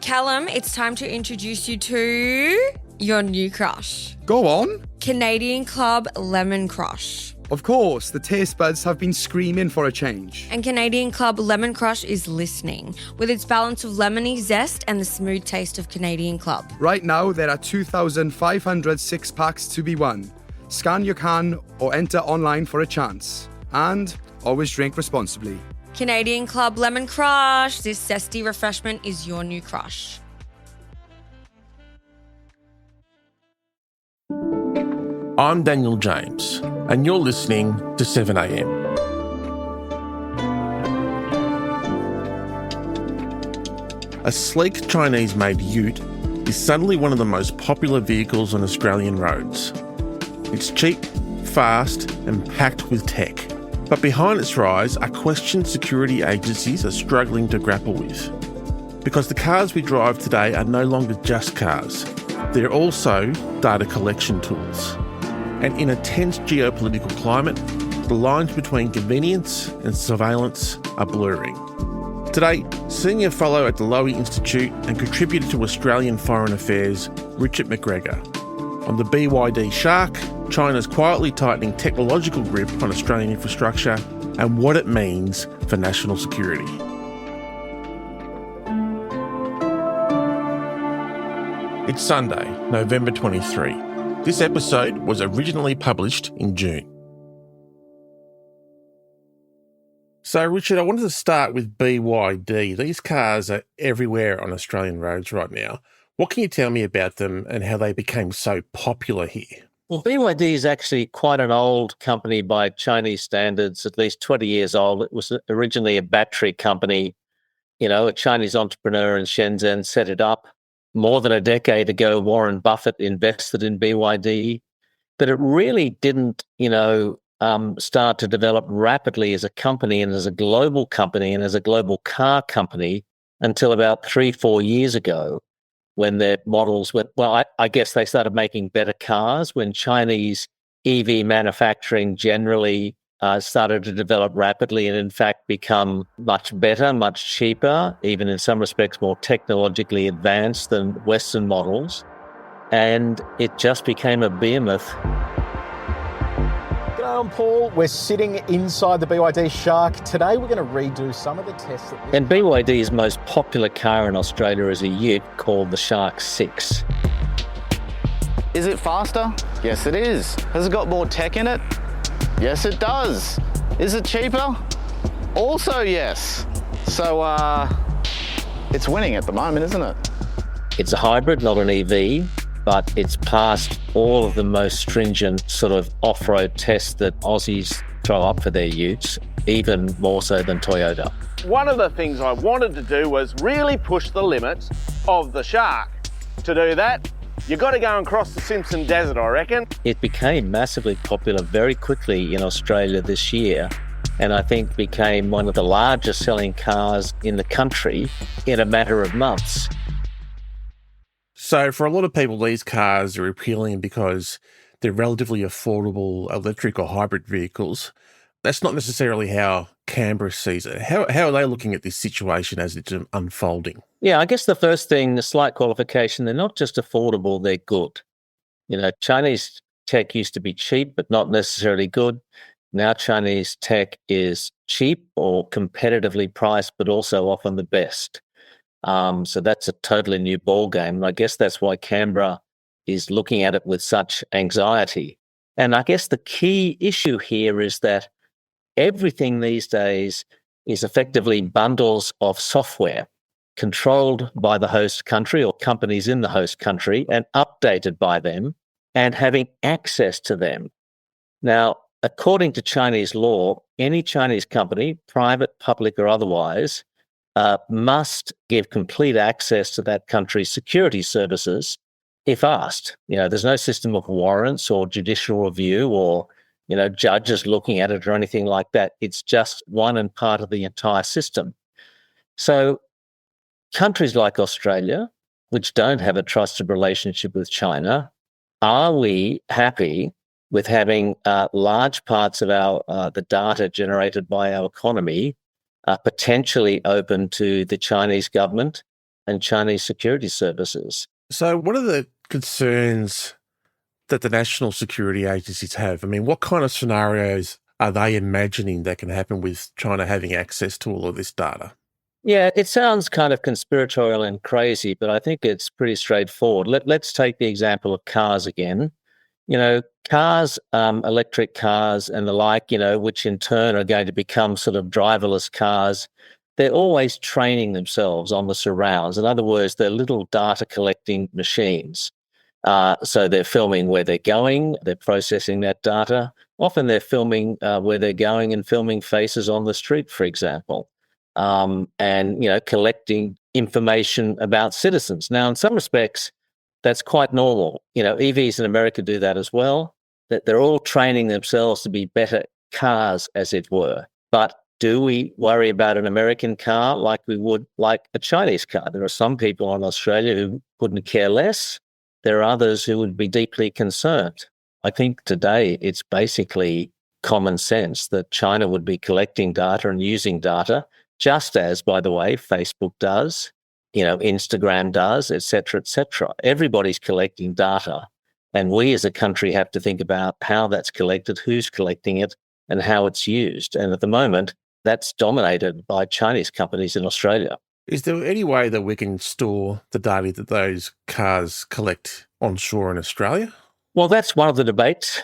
Callum, it's time to introduce you to your new crush. Go on. Canadian Club Lemon Crush. Of course, the taste buds have been screaming for a change. And Canadian Club Lemon Crush is listening, with its balance of lemony zest and the smooth taste of Canadian Club. Right now, there are 2,500 six-packs to be won. Scan your can or enter online for a chance. And always drink responsibly. Canadian Club Lemon Crush. This zesty refreshment is your new crush. I'm Daniel James, and you're listening to 7am. A sleek Chinese-made ute is suddenly one of the most popular vehicles on Australian roads. It's cheap, fast, and packed with tech. But behind its rise are questions security agencies are struggling to grapple with. Because the cars we drive today are no longer just cars. They're also data collection tools. And in a tense geopolitical climate, the lines between convenience and surveillance are blurring. Today, Senior Fellow at the Lowy Institute and contributor to Australian Foreign Affairs, Richard McGregor, on the BYD Shark, China's quietly tightening technological grip on Australian infrastructure, and what it means for national security. It's Sunday, November 23. This episode was originally published in June. So, Richard, I wanted to start with BYD. These cars are everywhere on Australian roads right now. What can you tell me about them and how they became so popular here? Well, BYD is actually quite an old company by Chinese standards, at least 20 years old. It was originally a battery company. A Chinese entrepreneur in Shenzhen set it up. More than a decade ago, Warren Buffett invested in BYD, but it really didn't, start to develop rapidly as a company and as a global company and as a global car company until about 3-4 years ago, when their models went, I guess they started making better cars when Chinese EV manufacturing generally started to develop rapidly and in fact become much better, much cheaper, even in some respects more technologically advanced than Western models. And it just became a behemoth. G'day, I'm Paul. We're sitting inside the BYD Shark. Today we're going to redo some of the tests. And BYD's most popular car in Australia is a ute called the Shark 6. Is it faster? Yes, it is. Has it got more tech in it? Yes, it does. Is it cheaper? Also, yes. So, it's winning at the moment, isn't it? It's a hybrid, not an EV, but it's passed all of the most stringent sort of off-road tests that Aussies throw up for their utes, even more so than Toyota. One of the things I wanted to do was really push the limits of the Shark. To do that, you got to go and cross the Simpson Desert, I reckon. It became massively popular very quickly in Australia this year, and I think became one of the largest selling cars in the country in a matter of months. So for a lot of people, these cars are appealing because they're relatively affordable electric or hybrid vehicles. That's not necessarily how Canberra sees it. How are they looking at this situation as it's unfolding? Yeah, I guess the first thing, the slight qualification, they're not just affordable, they're good. Chinese tech used to be cheap, but not necessarily good. Now Chinese tech is cheap or competitively priced, but also often the best. So that's a totally new ballgame. And I guess that's why Canberra is looking at it with such anxiety. And I guess the key issue here is that everything these days is effectively bundles of software controlled by the host country or companies in the host country and updated by them and having access to them. Now, according to Chinese law, any Chinese company, private, public or otherwise, must give complete access to that country's security services if asked. There's no system of warrants or judicial review or judges looking at it or anything like that. It's just one and part of the entire system. So countries like Australia, which don't have a trusted relationship with China, are we happy with having large parts of the data generated by our economy potentially open to the Chinese government and Chinese security services. So what are the concerns that the national security agencies have? I mean, what kind of scenarios are they imagining that can happen with China having access to all of this data? Yeah, it sounds kind of conspiratorial and crazy, but I think it's pretty straightforward. Let's take the example of cars again. Cars, electric cars and the like, which in turn are going to become sort of driverless cars. They're always training themselves on the surrounds. In other words, they're little data collecting machines. So they're filming where they're going, they're processing that data. Often they're filming where they're going and filming faces on the street, for example, and collecting information about citizens. Now, in some respects, that's quite normal. EVs in America do that as well, that they're all training themselves to be better cars, as it were. But do we worry about an American car like we would like a Chinese car? There are some people in Australia who couldn't care less. There are others who would be deeply concerned. I think today it's basically common sense that China would be collecting data and using data, just as, by the way, Facebook does, Instagram does, et cetera, et cetera. Everybody's collecting data. And we as a country have to think about how that's collected, who's collecting it, and how it's used. And at the moment, that's dominated by Chinese companies in Australia. Is there any way that we can store the data that those cars collect onshore in Australia? Well, that's one of the debates,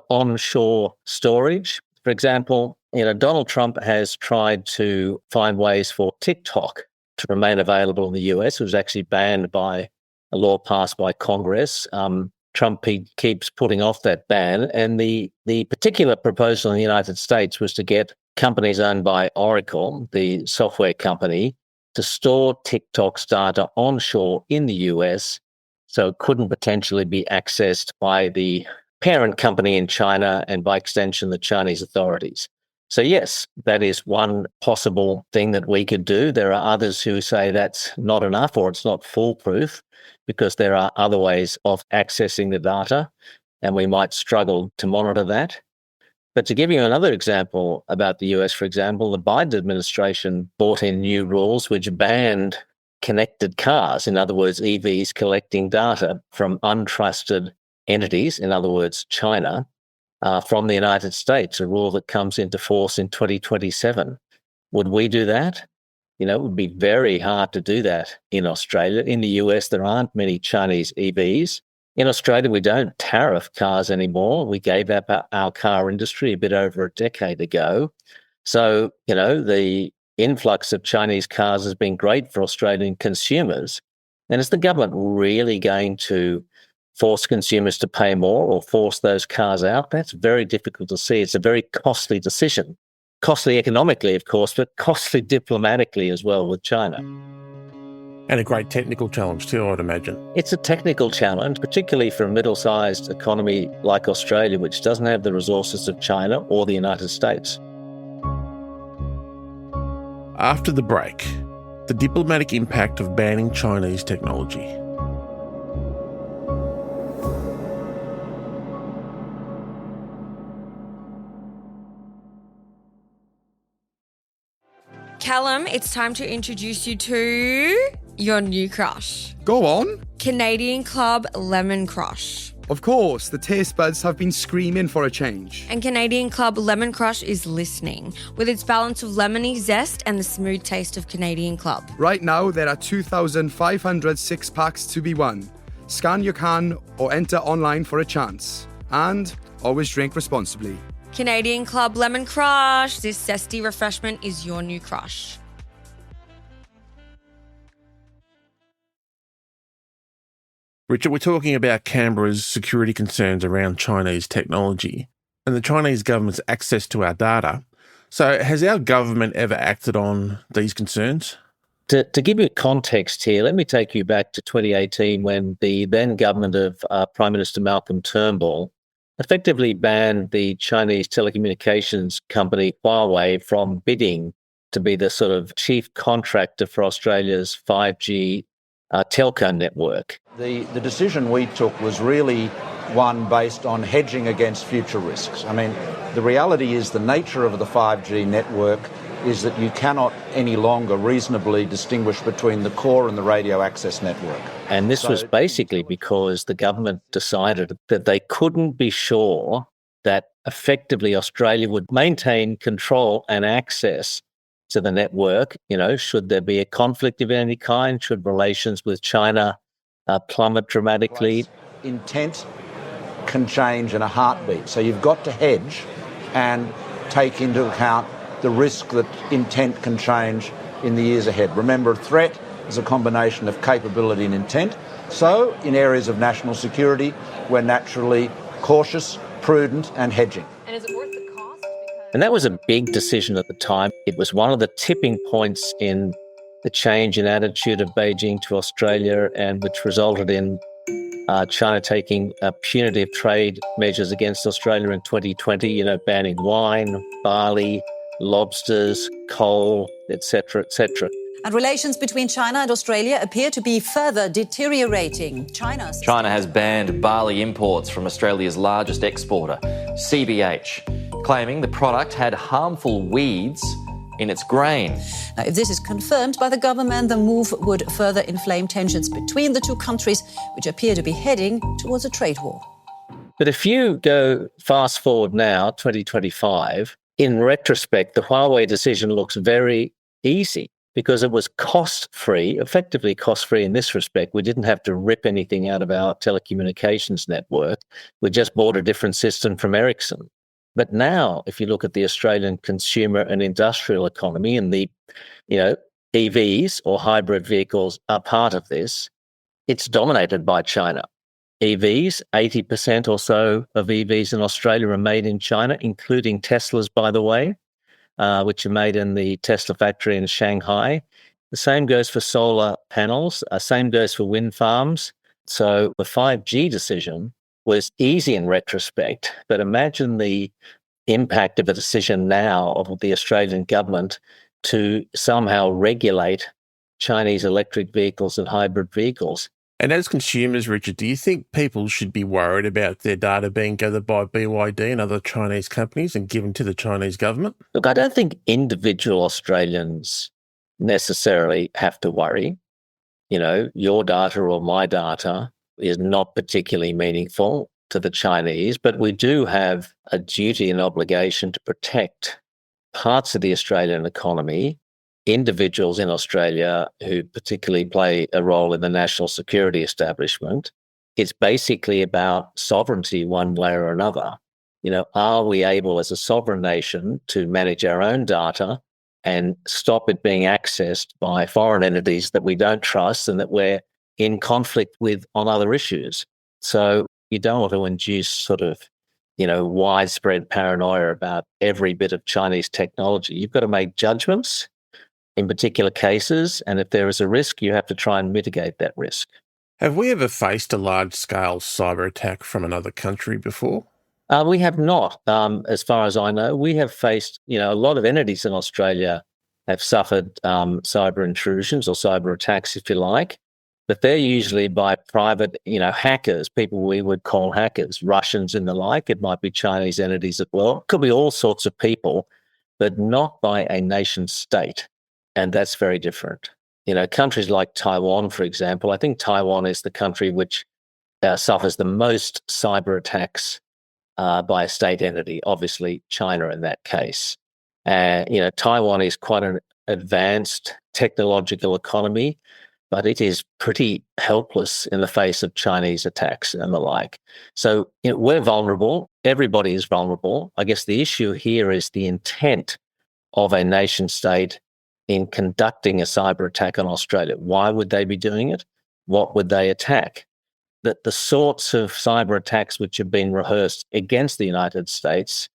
onshore storage. For example, Donald Trump has tried to find ways for TikTok to remain available in the US. It was actually banned by a law passed by Congress. Trump keeps putting off that ban. And the particular proposal in the United States was to get companies owned by Oracle, the software company, to store TikTok's data onshore in the US so it couldn't potentially be accessed by the parent company in China and by extension the Chinese authorities. So yes, that is one possible thing that we could do. There are others who say that's not enough or it's not foolproof because there are other ways of accessing the data and we might struggle to monitor that. But to give you another example about the US, for example, the Biden administration brought in new rules which banned connected cars, in other words, EVs collecting data from untrusted entities, in other words, China, from the United States, a rule that comes into force in 2027. Would we do that? It would be very hard to do that in Australia. In the US, there aren't many Chinese EVs. In Australia, we don't tariff cars anymore. We gave up our car industry a bit over a decade ago. So, the influx of Chinese cars has been great for Australian consumers. And is the government really going to force consumers to pay more or force those cars out? That's very difficult to see. It's a very costly decision. Costly economically, of course, but costly diplomatically as well with China. And a great technical challenge too, I'd imagine. It's a technical challenge, particularly for a middle-sized economy like Australia, which doesn't have the resources of China or the United States. After the break, the diplomatic impact of banning Chinese technology. Callum, it's time to introduce you to your new crush. Go on. Canadian Club Lemon Crush. Of course, the taste buds have been screaming for a change. And Canadian Club Lemon Crush is listening, with its balance of lemony zest and the smooth taste of Canadian Club. Right now, there are 2,500 six-packs to be won. Scan your can or enter online for a chance. And always drink responsibly. Canadian Club Lemon Crush. This zesty refreshment is your new crush. Richard, we're talking about Canberra's security concerns around Chinese technology and the Chinese government's access to our data. So has our government ever acted on these concerns? To give you context here, let me take you back to 2018 when the then government of Prime Minister Malcolm Turnbull effectively banned the Chinese telecommunications company Huawei from bidding to be the sort of chief contractor for Australia's 5G telco network. The decision we took was really one based on hedging against future risks. I mean, the reality is the nature of the 5G network is that you cannot any longer reasonably distinguish between the core and the radio access network. And this was basically because the government decided that they couldn't be sure that effectively Australia would maintain control and access to the network. Should there be a conflict of any kind? Should relations with China plummet dramatically? Intent can change in a heartbeat. So you've got to hedge and take into account the risk that intent can change in the years ahead. Remember, a threat is a combination of capability and intent. So in areas of national security, we're naturally cautious, prudent and hedging. And is it worth the cost? And that was a big decision at the time. It was one of the tipping points in the change in attitude of Beijing to Australia, and which resulted in China taking punitive trade measures against Australia in 2020, banning wine, barley, lobsters, coal, etc., etc. And relations between China and Australia appear to be further deteriorating. China has banned barley imports from Australia's largest exporter, CBH, claiming the product had harmful weeds in its grain. Now, if this is confirmed by the government, the move would further inflame tensions between the two countries, which appear to be heading towards a trade war. But if you go fast forward now, 2025, in retrospect, the Huawei decision looks very easy because it was cost-free, effectively cost-free in this respect. We didn't have to rip anything out of our telecommunications network. We just bought a different system from Ericsson. But now, if you look at the Australian consumer and industrial economy, and the, EVs or hybrid vehicles are part of this, it's dominated by China. EVs, 80% or so of EVs in Australia are made in China, including Teslas, by the way, which are made in the Tesla factory in Shanghai. The same goes for solar panels. Same goes for wind farms. So the 5G decision was easy in retrospect, but imagine the impact of a decision now of the Australian government to somehow regulate Chinese electric vehicles and hybrid vehicles. And as consumers, Richard, do you think people should be worried about their data being gathered by BYD and other Chinese companies and given to the Chinese government? Look, I don't think individual Australians necessarily have to worry. Your data or my data is not particularly meaningful to the Chinese, but we do have a duty and obligation to protect parts of the Australian economy, individuals in Australia who particularly play a role in the national security establishment. It's basically about sovereignty one way or another. Are we able as a sovereign nation to manage our own data and stop it being accessed by foreign entities that we don't trust and that we're in conflict with on other issues? So you don't want to induce sort of, widespread paranoia about every bit of Chinese technology. You've got to make judgments in particular cases, and if there is a risk, you have to try and mitigate that risk. Have we ever faced a large-scale cyber attack from another country before? We have not, as far as I know. We have faced, a lot of entities in Australia have suffered cyber intrusions or cyber attacks, if you like, but they're usually by private, hackers, people we would call hackers, Russians and the like. It might be Chinese entities as well. It could be all sorts of people, but not by a nation state. And that's very different. Countries like Taiwan, for example, I think Taiwan is the country which suffers the most cyber attacks by a state entity, obviously China in that case. Taiwan is quite an advanced technological economy, but it is pretty helpless in the face of Chinese attacks and the like. So we're vulnerable. Everybody is vulnerable. I guess the issue here is the intent of a nation state in conducting a cyber attack on Australia. Why would they be doing it? What would they attack? That the sorts of cyber attacks which have been rehearsed against the United States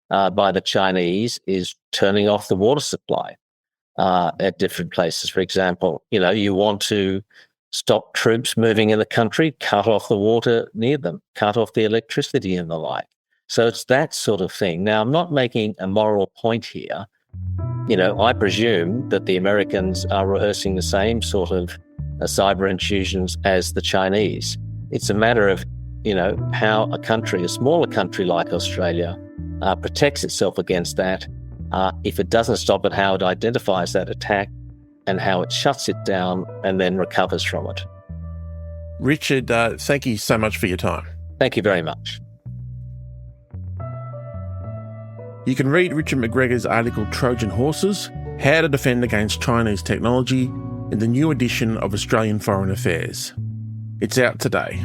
by the Chinese is turning off the water supply at different places. For example, you want to stop troops moving in the country, cut off the water near them, cut off the electricity and the like. So it's that sort of thing. Now, I'm not making a moral point here. I presume that the Americans are rehearsing the same sort of cyber intrusions as the Chinese. It's a matter of, how a smaller country like Australia, protects itself against that If it doesn't stop it, how it identifies that attack and how it shuts it down and then recovers from it. Richard, thank you so much for your time. Thank you very much. You can read Richard McGregor's article Trojan Horses, How to Defend Against Chinese Technology in the new edition of Australian Foreign Affairs. It's out today.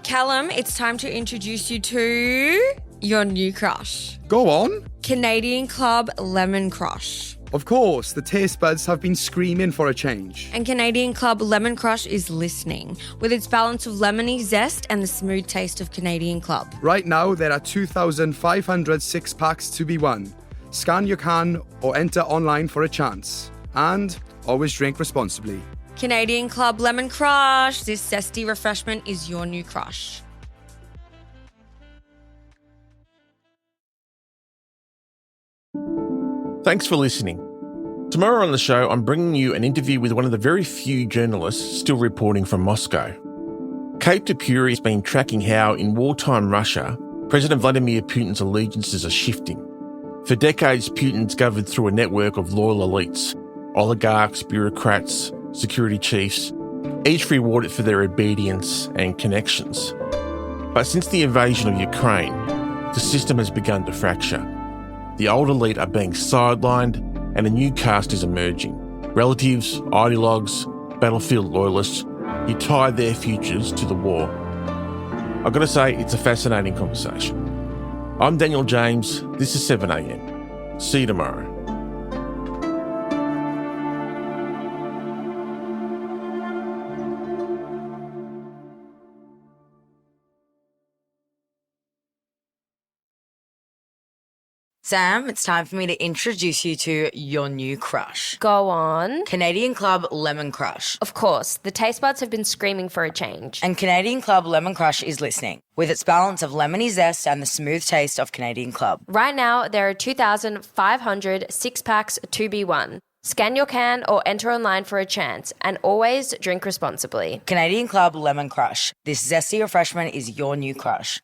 Callum, it's time to introduce you to your new crush. Go on. Canadian Club Lemon Crush. Of course, the taste buds have been screaming for a change. And Canadian Club Lemon Crush is listening, with its balance of lemony zest and the smooth taste of Canadian Club. Right now, there are 2,500 six-packs to be won. Scan your can or enter online for a chance. And always drink responsibly. Canadian Club Lemon Crush. This zesty refreshment is your new crush. Thanks for listening. Tomorrow on the show, I'm bringing you an interview with one of the very few journalists still reporting from Moscow. Kate Dupuy has been tracking how, in wartime Russia, President Vladimir Putin's allegiances are shifting. For decades, Putin's governed through a network of loyal elites, oligarchs, bureaucrats, security chiefs, each rewarded for their obedience and connections. But since the invasion of Ukraine, the system has begun to fracture. The old elite are being sidelined and a new caste is emerging. Relatives, ideologues, battlefield loyalists who tie their futures to the war. I've got to say, it's a fascinating conversation. I'm Daniel James, this is 7am. See you tomorrow. Sam, it's time for me to introduce you to your new crush. Go on. Canadian Club Lemon Crush. Of course, the taste buds have been screaming for a change. And Canadian Club Lemon Crush is listening, with its balance of lemony zest and the smooth taste of Canadian Club. Right now, there are 2,500 six-packs to be won. Scan your can or enter online for a chance, and always drink responsibly. Canadian Club Lemon Crush. This zesty refreshment is your new crush.